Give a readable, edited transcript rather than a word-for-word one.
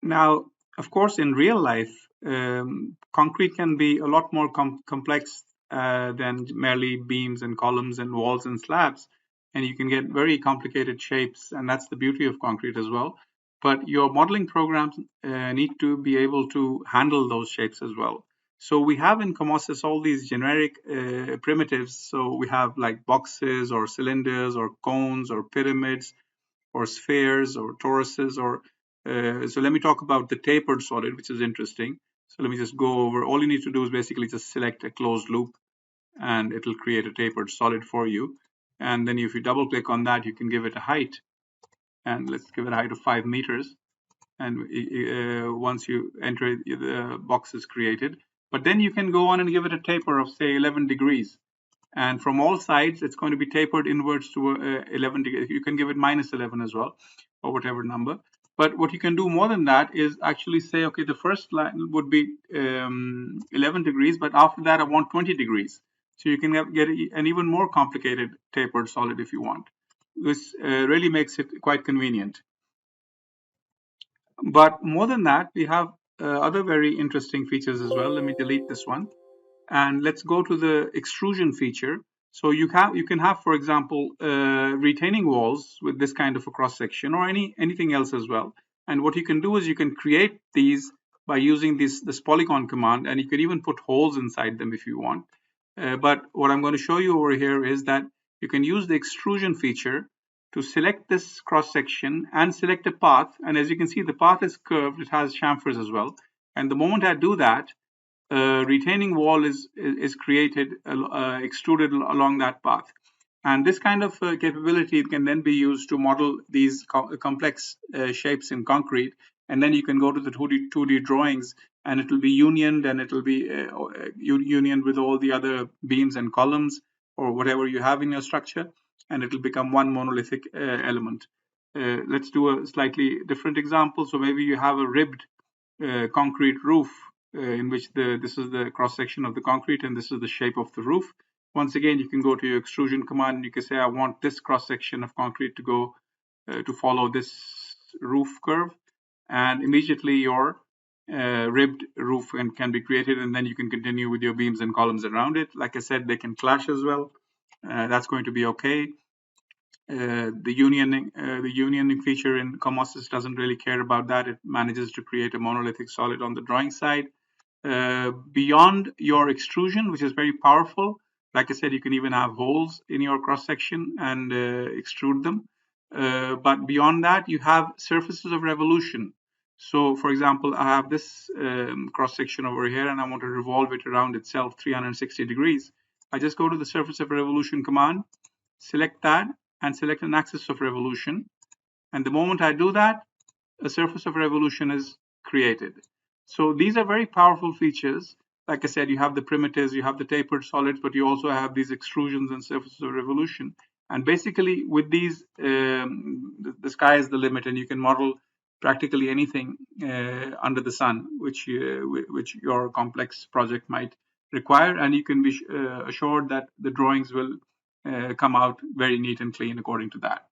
Now, of course, in real life, concrete can be a lot more complex than merely beams and columns and walls and slabs. And you can get very complicated shapes, and that's the beauty of concrete as well. But your modeling programs need to be able to handle those shapes as well. So we have in Comosys all these generic primitives. So we have like boxes or cylinders or cones or pyramids or spheres or toruses or so let me talk about the tapered solid, which is interesting. So let me just go over. All you need to do is basically just select a closed loop and it'll create a tapered solid for you. And then if you double click on that, you can give it a height. And let's give it a height of 5 meters. And once you enter it, the box is created. But then you can go on and give it a taper of say 11 degrees. And from all sides, it's going to be tapered inwards to 11 degrees. You can give it minus 11 as well, or whatever number. But what you can do more than that is actually say, okay, the first line would be 11 degrees, but after that, I want 20 degrees. So you can get an even more complicated tapered solid if you want. This really makes it quite convenient. But more than that, we have other very interesting features as well. Let me delete this one. And let's go to the extrusion feature. So you can have, for example, retaining walls with this kind of a cross section or anything else as well. And what you can do is you can create these by using this polygon command, and you can even put holes inside them if you want. But what I'm going to show you over here is that you can use the extrusion feature to select this cross section and select a path. And as you can see, the path is curved. It has chamfers as well. And the moment I do that, retaining wall is created, extruded along that path. And this kind of capability can then be used to model these complex shapes in concrete. And then you can go to the 2D drawings and it will be unioned, and it will be unioned with all the other beams and columns or whatever you have in your structure. And it will become one monolithic element. Let's do a slightly different example. So maybe you have a ribbed concrete roof in which this is the cross section of the concrete and this is the shape of the roof. Once again, you can go to your extrusion command and you can say, I want this cross section of concrete to go to follow this roof curve, and immediately your ribbed roof can be created, and then you can continue with your beams and columns around it. Like I said, they can clash as well. That's going to be okay. The unioning feature in Comosys doesn't really care about that. It manages to create a monolithic solid on the drawing side. Beyond your extrusion, which is very powerful, like I said, you can even have holes in your cross section and extrude them. But beyond that, you have surfaces of revolution. So, for example, I have this cross section over here, and I want to revolve it around itself 360 degrees. I just go to the surface of revolution command, select that, and select an axis of revolution. And the moment I do that, a surface of revolution is created. So these are very powerful features. Like I said, you have the primitives, you have the tapered solids, but you also have these extrusions and surfaces of revolution. And basically with these, the sky is the limit, and you can model practically anything under the sun, which your complex project might require. And you can be assured that the drawings will come out very neat and clean according to that.